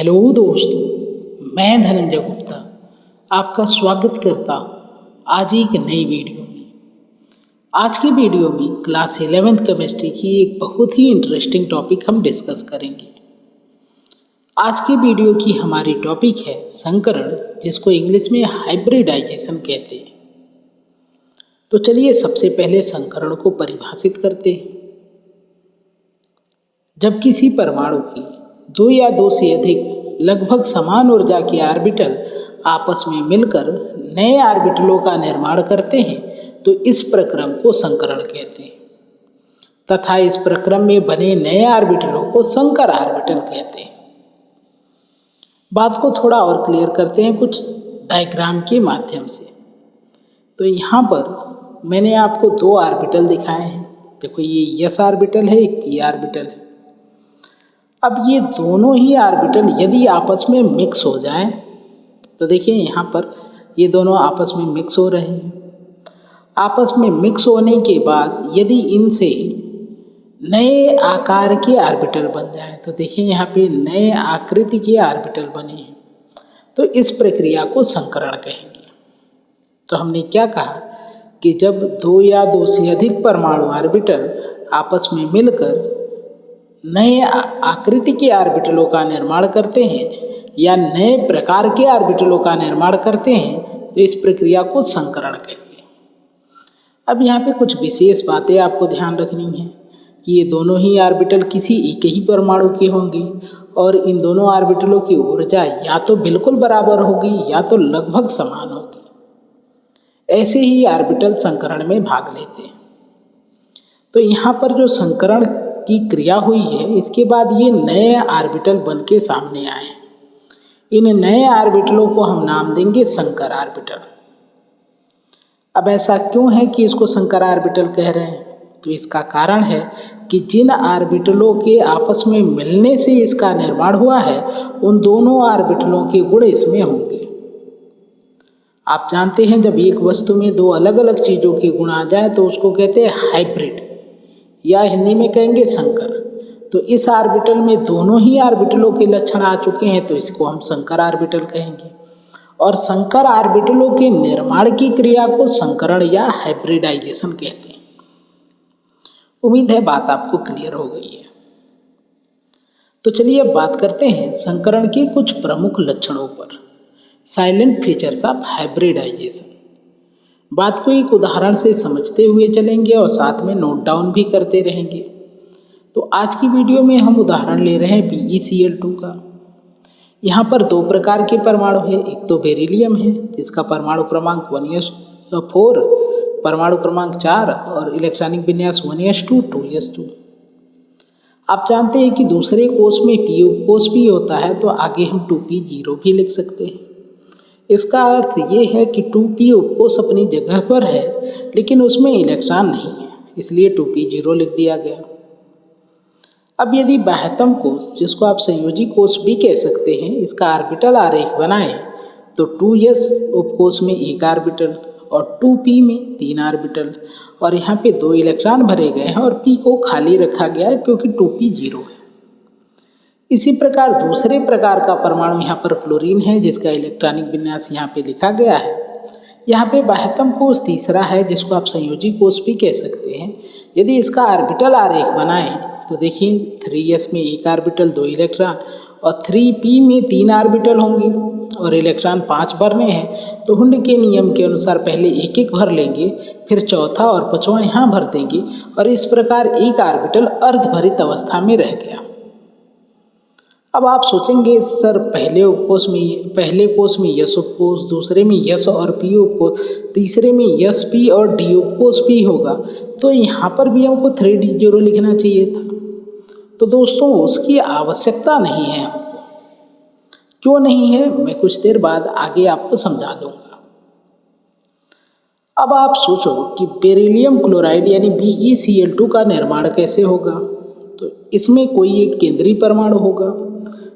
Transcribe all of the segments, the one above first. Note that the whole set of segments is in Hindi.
हेलो दोस्तों, मैं धनंजय गुप्ता आपका स्वागत करता हूँ आज एक नई वीडियो में। आज की वीडियो में क्लास 11th केमिस्ट्री की एक बहुत ही इंटरेस्टिंग टॉपिक हम डिस्कस करेंगे। आज की वीडियो की हमारी टॉपिक है संकरण, जिसको इंग्लिश में हाइब्रिडाइजेशन कहते हैं। तो चलिए सबसे पहले संकरण को परिभाषित करते हैं। जब किसी परमाणु की दो या दो से अधिक लगभग समान ऊर्जा के ऑर्बिटल आपस में मिलकर नए ऑर्बिटलों का निर्माण करते हैं तो इस प्रक्रम को संकरण कहते हैं तथा इस प्रक्रम में बने नए ऑर्बिटलों को संकर ऑर्बिटल कहते हैं। बात को थोड़ा और क्लियर करते हैं कुछ डायग्राम के माध्यम से। तो यहाँ पर मैंने आपको दो ऑर्बिटल दिखाए हैं। देखो, ये एस ऑर्बिटल है, एक पी ऑर्बिटल है। अब ये दोनों ही ऑर्बिटल यदि आपस में मिक्स हो जाएं तो देखिए यहाँ पर ये दोनों आपस में मिक्स हो रहे हैं। आपस में मिक्स होने के बाद यदि इनसे नए आकार के ऑर्बिटल बन जाएं तो देखिए यहाँ पे नए आकृति के ऑर्बिटल बने हैं, तो इस प्रक्रिया को संकरण कहेंगे। तो हमने क्या कहा कि जब दो या दो से अधिक परमाणु ऑर्बिटल आपस में मिलकर नए आकृति के ऑर्बिटलों का निर्माण करते हैं या नए प्रकार के ऑर्बिटलों का निर्माण करते हैं तो इस प्रक्रिया को संकरण कहेंगे। अब यहाँ पे कुछ विशेष बातें आपको ध्यान रखनी है कि ये दोनों ही ऑर्बिटल किसी एक ही परमाणु के होंगे और इन दोनों ऑर्बिटलों की ऊर्जा या तो बिल्कुल बराबर होगी या तो लगभग समान होगी। ऐसे ही ऑर्बिटल संकरण में भाग लेते हैं। तो यहाँ पर जो संकरण की क्रिया हुई है, इसके बाद ये नए ऑर्बिटल बन के सामने आए। इन नए ऑर्बिटलों को हम नाम देंगे संकर ऑर्बिटल। अब ऐसा क्यों है कि इसको संकर ऑर्बिटल कह रहे हैं? तो इसका कारण है कि जिन ऑर्बिटलों के आपस में मिलने से इसका निर्माण हुआ है उन दोनों ऑर्बिटलों के गुण इसमें होंगे। आप जानते हैं जब एक वस्तु में दो अलग अलग चीज़ों के गुण आ जाए तो उसको कहते हैं हाइब्रिड, या हिंदी में कहेंगे संकर। तो इस ऑर्बिटल में दोनों ही ऑर्बिटलों के लक्षण आ चुके हैं तो इसको हम संकर ऑर्बिटल कहेंगे। और संकर ऑर्बिटलों के निर्माण की क्रिया को संकरण या हाइब्रिडाइजेशन कहते हैं। उम्मीद है बात आपको क्लियर हो गई है। तो चलिए अब बात करते हैं संकरण के कुछ प्रमुख लक्षणों पर, साइलेंट फीचर्स ऑफ हाइब्रिडाइजेशन। बात को एक उदाहरण से समझते हुए चलेंगे और साथ में नोट डाउन भी करते रहेंगे। तो आज की वीडियो में हम उदाहरण ले रहे हैं BeCl2 का। यहाँ पर दो प्रकार के परमाणु है। एक तो बेरिलियम है जिसका परमाणु क्रमांक 1s4, परमाणु क्रमांक 4 और इलेक्ट्रॉनिक विन्यास 1s2 2s2। आप जानते हैं कि दूसरे कोष में p उपकोष भी होता है, तो आगे हम 2p0 भी लिख सकते हैं। इसका अर्थ ये है कि 2p उपकोष अपनी जगह पर है लेकिन उसमें इलेक्ट्रॉन नहीं है, इसलिए 2p0 लिख दिया गया। अब यदि बाह्यतम कोष, जिसको आप संयोजी कोष भी कह सकते हैं, इसका ऑर्बिटल आरेख बनाएं तो 2s उपकोष में एक ऑर्बिटल और 2p में 3 ऑर्बिटल, और यहाँ पे 2 इलेक्ट्रॉन भरे गए हैं और p को खाली रखा गया है क्योंकि 2p0 है। इसी प्रकार दूसरे प्रकार का परमाणु यहाँ पर फ्लोरीन है जिसका इलेक्ट्रॉनिक विन्यास यहाँ पे लिखा गया है। यहाँ पे बाह्यतम कोष तीसरा है जिसको आप संयोजी कोष भी कह सकते हैं। यदि इसका ऑर्बिटल आरेख बनाएं तो देखिए 3s में एक ऑर्बिटल 2 इलेक्ट्रॉन और 3p में 3 ऑर्बिटल होंगे और इलेक्ट्रॉन 5 भरने हैं, तो हुंड के नियम के अनुसार पहले एक एक भर लेंगे, फिर चौथा और पांचवा यहाँ भर देंगे और इस प्रकार एक ऑर्बिटल अर्धभरित अवस्था में रह गया। अब आप सोचेंगे सर पहले कोष में यस उपकोष, दूसरे में यस और पी उपकोष, तीसरे में यस पी और डी उपकोष भी होगा, तो यहाँ पर भी हमको 3d0 लिखना चाहिए था। तो दोस्तों उसकी आवश्यकता नहीं है हमको। क्यों नहीं है, मैं कुछ देर बाद आगे आपको समझा दूंगा। अब आप सोचो कि बेरिलियम क्लोराइड यानी BeCl2 का निर्माण कैसे होगा। तो इसमें कोई एक केंद्रीय परमाणु होगा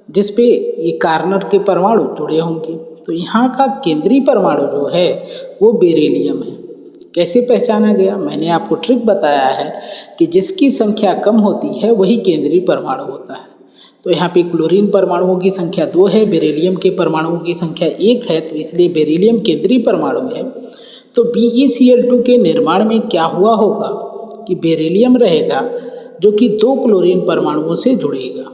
जिस पे ये कार्नर के परमाणु जुड़े होंगे। तो यहाँ का केंद्रीय परमाणु जो है वो बेरिलियम है। कैसे पहचाना गया? मैंने आपको ट्रिक बताया है कि जिसकी संख्या कम होती है वही केंद्रीय परमाणु होता है। तो यहाँ पे क्लोरीन परमाणुओं की संख्या 2 है, बेरिलियम के परमाणुओं की संख्या 1 है, तो इसलिए बेरिलियम केंद्रीय परमाणु है। तो BeCl2 के निर्माण में क्या हुआ होगा कि बेरिलियम रहेगा जो कि 2 क्लोरीन परमाणुओं से जुड़ेगा।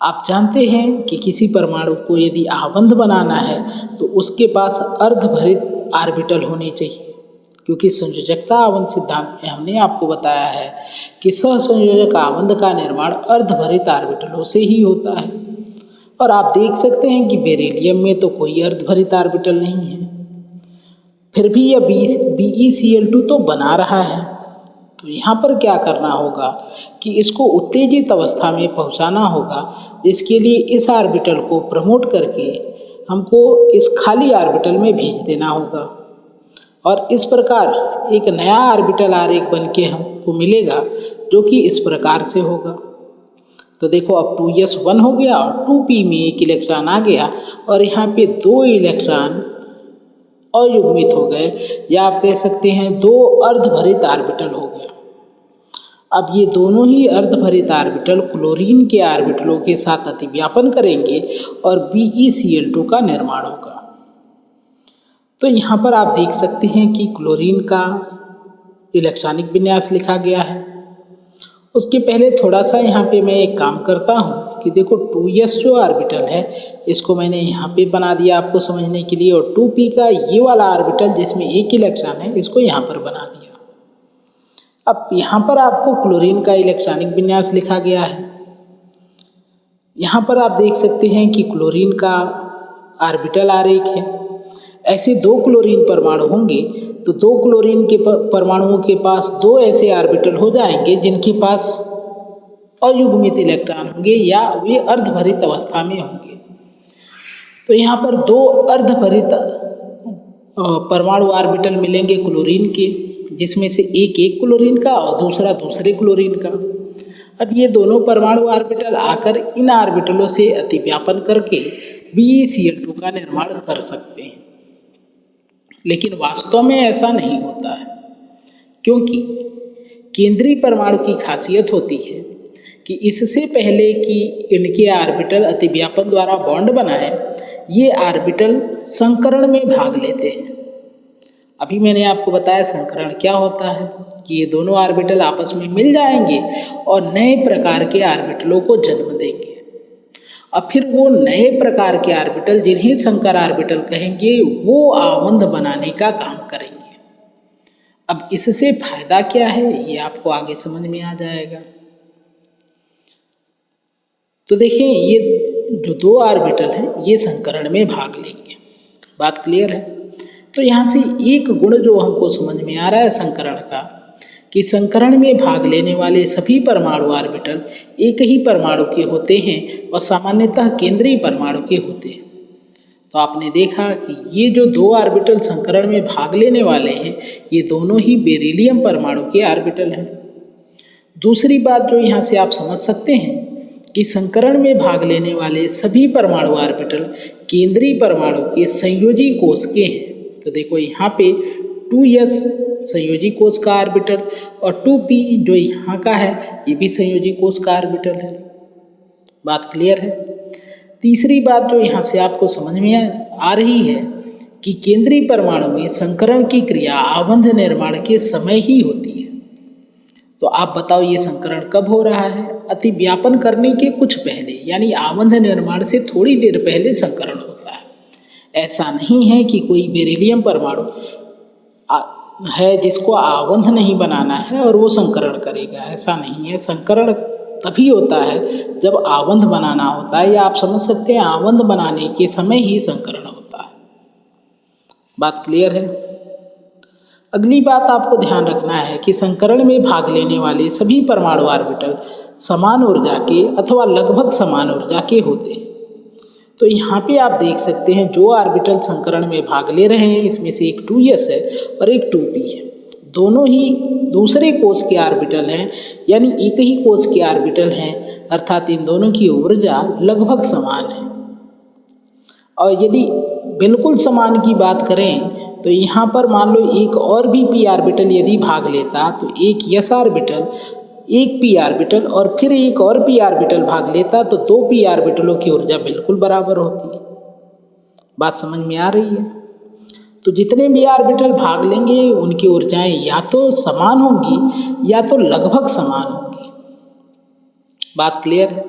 आप जानते हैं कि किसी परमाणु को यदि आबंध बनाना है तो उसके पास अर्धभरित ऑर्बिटल होनी चाहिए, क्योंकि संयोजकता आबंध सिद्धांत में हमने आपको बताया है कि सहसंयोजक आबंध का निर्माण अर्धभरित ऑर्बिटलों से ही होता है। और आप देख सकते हैं कि बेरिलियम में तो कोई अर्धभरित ऑर्बिटल नहीं है, फिर भी यह BeCl2 तो बना रहा है। तो यहाँ पर क्या करना होगा कि इसको उत्तेजित अवस्था में पहुँचाना होगा, जिसके लिए इस ऑर्बिटल को प्रमोट करके हमको इस खाली ऑर्बिटल में भेज देना होगा और इस प्रकार एक नया ऑर्बिटल आरेख बन के हमको मिलेगा जो कि इस प्रकार से होगा। तो देखो अब 2s1 हो गया और 2p में एक इलेक्ट्रॉन आ गया और यहाँ पे 2 इलेक्ट्रॉन अयुग्मित हो गए, या आप कह सकते हैं 2 अर्धभरित ऑर्बिटल हो गए। अब ये दोनों ही अर्धभरित ऑर्बिटल क्लोरीन के ऑर्बिटलों के साथ अतिव्यापन करेंगे और BeCl2 का निर्माण होगा। तो यहाँ पर आप देख सकते हैं कि क्लोरीन का इलेक्ट्रॉनिक विन्यास लिखा गया है। उसके पहले थोड़ा सा यहाँ पे मैं एक काम करता हूँ कि देखो 2s जो ऑर्बिटल है इसको मैंने यहाँ पे बना दिया आपको समझने के लिए, और 2p का ये वाला ऑर्बिटल जिसमें एक इलेक्ट्रॉन है इसको यहाँ पर बना दिया। अब यहाँ पर आपको क्लोरीन का इलेक्ट्रॉनिक विन्यास लिखा गया है। यहाँ पर आप देख सकते हैं कि क्लोरीन का ऑर्बिटल आरेख है। ऐसे 2 क्लोरीन परमाणु होंगे तो 2 क्लोरीन के परमाणुओं के पास 2 ऐसे ऑर्बिटल हो जाएंगे जिनके पास अयुग्मित इलेक्ट्रॉन होंगे या वे अर्धभरित अवस्था में होंगे। तो यहाँ पर 2 अर्धभरित परमाणु ऑर्बिटल मिलेंगे क्लोरीन के, जिसमें से एक क्लोरीन का और दूसरा दूसरे क्लोरीन का। अब ये दोनों परमाणु ऑर्बिटल आकर इन ऑर्बिटलों से अतिव्यापन करके BeCl2 का निर्माण कर सकते हैं, लेकिन वास्तव में ऐसा नहीं होता है, क्योंकि केंद्रीय परमाणु की खासियत होती है कि इससे पहले कि इनके ऑर्बिटल अतिव्यापन द्वारा बॉन्ड बनाए, ये ऑर्बिटल संकरण में भाग लेते हैं। अभी मैंने आपको बताया संकरण क्या होता है कि ये दोनों ऑर्बिटल आपस में मिल जाएंगे और नए प्रकार के ऑर्बिटलों को जन्म देंगे। अब फिर वो नए प्रकार के ऑर्बिटल जिन्हें संकर ऑर्बिटल कहेंगे वो आबंध बनाने का काम करेंगे। अब इससे फायदा क्या है ये आपको आगे समझ में आ जाएगा। तो देखें ये जो 2 ऑर्बिटल हैं ये संकरण में भाग लेंगे। बात क्लियर है? तो यहाँ से एक गुण जो हमको समझ में आ रहा है संकरण का, कि संकरण में भाग लेने वाले सभी परमाणु ऑर्बिटल एक ही परमाणु के होते हैं और सामान्यतः केंद्रीय परमाणु के होते हैं। तो आपने देखा कि ये जो 2 ऑर्बिटल संकरण में भाग लेने वाले हैं ये दोनों ही बेरिलियम परमाणु के ऑर्बिटल हैं। दूसरी बात जो यहाँ से आप समझ सकते हैं कि संकरण में भाग लेने वाले सभी परमाणु ऑर्बिटल केंद्रीय परमाणु के संयोजी कोष के हैं। तो देखो यहाँ पे 2s संयोजी कोष का ऑर्बिटल और 2p जो यहाँ का है ये भी संयोजी कोष का ऑर्बिटल है। बात क्लियर है? तीसरी बात जो यहाँ से आपको समझ में आ रही है कि केंद्रीय परमाणु में संकरण की क्रिया आबंध निर्माण के समय ही होती है। तो आप बताओ ये संकरण कब हो रहा है? अतिव्यापन करने के कुछ पहले, यानी आबंध निर्माण से थोड़ी देर पहले संकरण होता है। ऐसा नहीं है कि कोई बेरिलियम परमाणु है जिसको आबंध नहीं बनाना है और वो संकरण करेगा, ऐसा नहीं है। संकरण तभी होता है जब आबंध बनाना होता है, या आप समझ सकते हैं आबंध बनाने के समय ही संकरण होता है। बात क्लियर है? अगली बात आपको ध्यान रखना है कि संकरण में भाग लेने वाले सभी परमाणु ऑर्बिटल समान ऊर्जा के अथवा लगभग समान ऊर्जा के होते हैं। तो यहाँ पे आप देख सकते हैं जो ऑर्बिटल संकरण में भाग ले रहे हैं इसमें से एक 2s है और एक 2p है। दोनों ही दूसरे कोष के ऑर्बिटल हैं, यानी एक ही कोष के ऑर्बिटल हैं, अर्थात इन दोनों की ऊर्जा लगभग समान है। और यदि बिल्कुल समान की बात करें तो यहाँ पर मान लो एक और भी p ऑर्बिटल यदि भाग लेता तो एक s ऑर्बिटल एक p ऑर्बिटल और फिर एक और p ऑर्बिटल भाग लेता तो 2 p ऑर्बिटलों की ऊर्जा बिल्कुल बराबर होती। बात समझ में आ रही है? तो जितने भी ऑर्बिटल भाग लेंगे उनकी ऊर्जाएं या तो समान होंगी या तो लगभग समान होंगी। बात क्लियर है?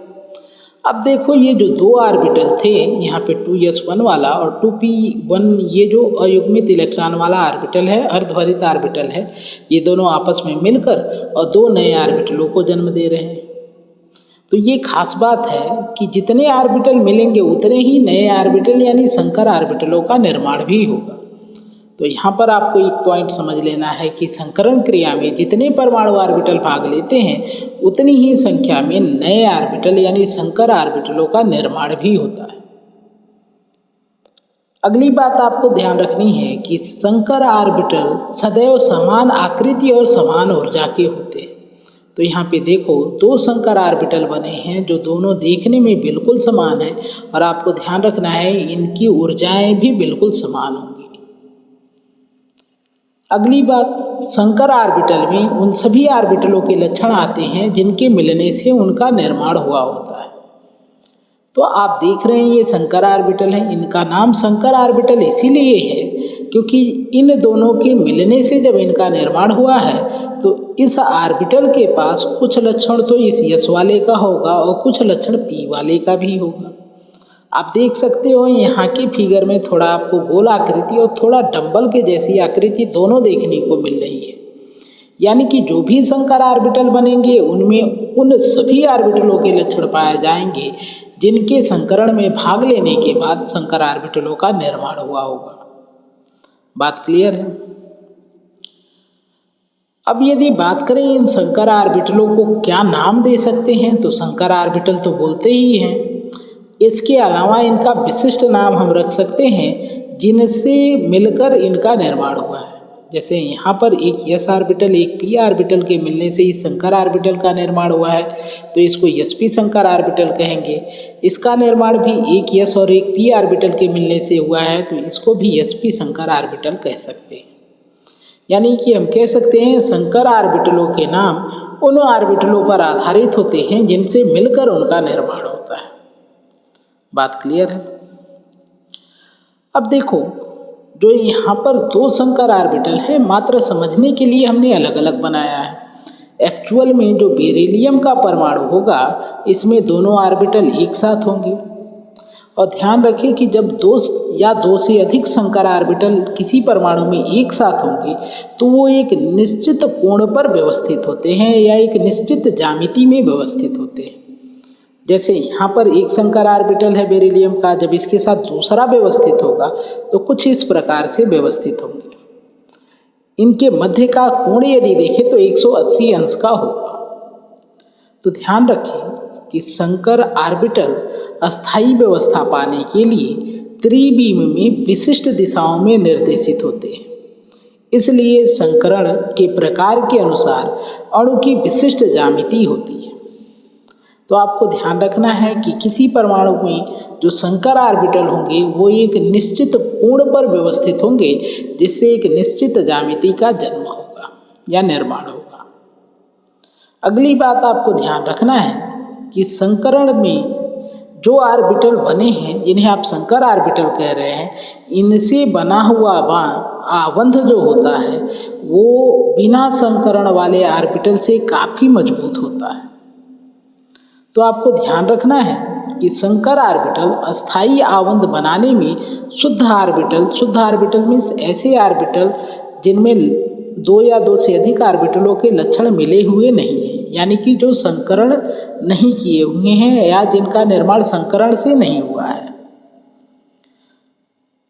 अब देखो ये जो 2 ऑर्बिटल थे यहाँ पे 2s1 वाला और 2p1 ये जो अयुग्मित इलेक्ट्रॉन वाला ऑर्बिटल है, अर्धभरित ऑर्बिटल है, ये दोनों आपस में मिलकर और 2 नए ऑर्बिटलों को जन्म दे रहे हैं। तो ये खास बात है कि जितने ऑर्बिटल मिलेंगे उतने ही नए ऑर्बिटल यानी संकर ऑर्बिटलों का निर्माण भी होगा। तो यहाँ पर आपको एक पॉइंट समझ लेना है कि संकरण क्रिया में जितने परमाणु ऑर्बिटल भाग लेते हैं उतनी ही संख्या में नए ऑर्बिटल यानी संकर ऑर्बिटलों का निर्माण भी होता है। अगली बात आपको ध्यान रखनी है कि संकर ऑर्बिटल सदैव समान आकृति और समान ऊर्जा के होते हैं। तो यहाँ पे देखो 2 संकर ऑर्बिटल बने हैं जो दोनों देखने में बिल्कुल समान है और आपको ध्यान रखना है इनकी ऊर्जाएं भी बिल्कुल समान होंगी। अगली बात, संकर ऑर्बिटल में उन सभी ऑर्बिटलों के लक्षण आते हैं जिनके मिलने से उनका निर्माण हुआ होता है। तो आप देख रहे हैं ये संकर ऑर्बिटल है, इनका नाम संकर ऑर्बिटल इसीलिए है क्योंकि इन दोनों के मिलने से जब इनका निर्माण हुआ है तो इस ऑर्बिटल के पास कुछ लक्षण तो इस यस वाले का होगा और कुछ लक्षण पी वाले का भी होगा। आप देख सकते हो यहाँ की फिगर में थोड़ा आपको गोल आकृति और थोड़ा डंबल के जैसी आकृति दोनों देखने को मिल रही है। यानी कि जो भी संकर ऑर्बिटल बनेंगे उनमें उन सभी ऑर्बिटलों के लक्षण पाए जाएंगे जिनके संकरण में भाग लेने के बाद संकर ऑर्बिटलों का निर्माण हुआ होगा। बात क्लियर है? अब यदि बात करें इन संकर ऑर्बिटलों को क्या नाम दे सकते हैं तो संकर ऑर्बिटल तो बोलते ही हैं। इसके अलावा इनका विशिष्ट नाम हम रख सकते हैं जिनसे मिलकर इनका निर्माण हुआ है। जैसे यहाँ पर एक यस ऑर्बिटल एक पी ऑर्बिटल के मिलने से इस संकर ऑर्बिटल का निर्माण हुआ है तो इसको यशपी संकर ऑर्बिटल कहेंगे। इसका निर्माण भी एक यस और एक पी ऑर्बिटल के मिलने से हुआ है तो इसको भी यशपी संकर ऑर्बिटल कह सकते हैं। यानी कि हम कह सकते हैं संकर ऑर्बिटलों के नाम उन ऑर्बिटलों पर आधारित होते हैं जिनसे मिलकर उनका निर्माण होता है। बात क्लियर है? अब देखो जो यहाँ पर 2 संकर ऑर्बिटल है मात्र समझने के लिए हमने अलग अलग बनाया है। एक्चुअल में जो बेरिलियम का परमाणु होगा इसमें दोनों ऑर्बिटल एक साथ होंगे। और ध्यान रखें कि जब 2 या 2 से अधिक संकर ऑर्बिटल किसी परमाणु में एक साथ होंगे तो वो एक निश्चित कोण पर व्यवस्थित होते हैं या एक निश्चित ज्यामिति में व्यवस्थित होते हैं। जैसे यहाँ पर एक संकर ऑर्बिटल है बेरिलियम का, जब इसके साथ दूसरा व्यवस्थित होगा तो कुछ इस प्रकार से व्यवस्थित होंगे। इनके मध्य का कोण यदि देखें तो 180 अंश का होगा। तो ध्यान रखें कि संकर ऑर्बिटल अस्थायी व्यवस्था पाने के लिए त्रिविम में विशिष्ट दिशाओं में निर्देशित होते हैं। इसलिए संकरण के प्रकार के अनुसार अणु की विशिष्ट ज्यामिति होती है। तो आपको ध्यान रखना है कि किसी परमाणु में जो संकर ऑर्बिटल होंगे वो एक निश्चित कोण पर व्यवस्थित होंगे जिससे एक निश्चित ज्यामिति का जन्म होगा या निर्माण होगा। अगली बात आपको ध्यान रखना है कि संकरण में जो ऑर्बिटल बने हैं जिन्हें आप संकर ऑर्बिटल कह रहे हैं इनसे बना हुआ आबंध जो होता है वो बिना संकरण वाले ऑर्बिटल से काफ़ी मजबूत होता है। तो आपको ध्यान रखना है कि संकर ऑर्बिटल अस्थायी आबंध बनाने में शुद्ध ऑर्बिटल मीन्स ऐसे ऑर्बिटल जिनमें 2 या 2 से अधिक ऑर्बिटलों के लक्षण मिले हुए नहीं हैं, यानी कि जो संकरण नहीं किए हुए हैं या जिनका निर्माण संकरण से नहीं हुआ है।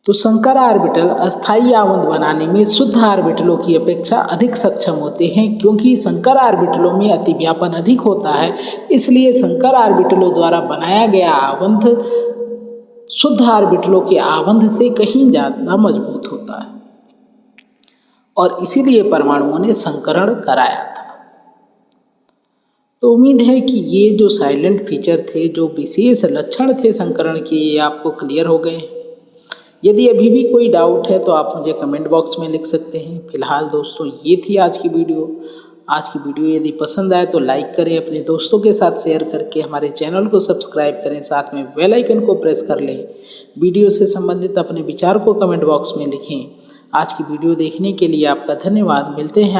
तो संकर ऑर्बिटल अस्थायी आबंध बनाने में शुद्ध ऑर्बिटलों की अपेक्षा अधिक सक्षम होते हैं क्योंकि संकर ऑर्बिटलों में अतिव्यापन अधिक होता है। इसलिए संकर ऑर्बिटलों द्वारा बनाया गया आबंध शुद्ध ऑर्बिटलों के आबंध से कहीं ज़्यादा मजबूत होता है और इसीलिए परमाणुओं ने संकरण कराया था। तो उम्मीद है कि ये जो साइलेंट फीचर थे, जो विशेष लक्षण थे संकरण के, ये आपको क्लियर हो गए। यदि अभी भी कोई डाउट है तो आप मुझे कमेंट बॉक्स में लिख सकते हैं। फिलहाल दोस्तों ये थी आज की वीडियो। आज की वीडियो यदि पसंद आए तो लाइक करें, अपने दोस्तों के साथ शेयर करके हमारे चैनल को सब्सक्राइब करें, साथ में बेल आइकन को प्रेस कर लें। वीडियो से संबंधित अपने विचार को कमेंट बॉक्स में लिखें। आज की वीडियो देखने के लिए आपका धन्यवाद। मिलते हैं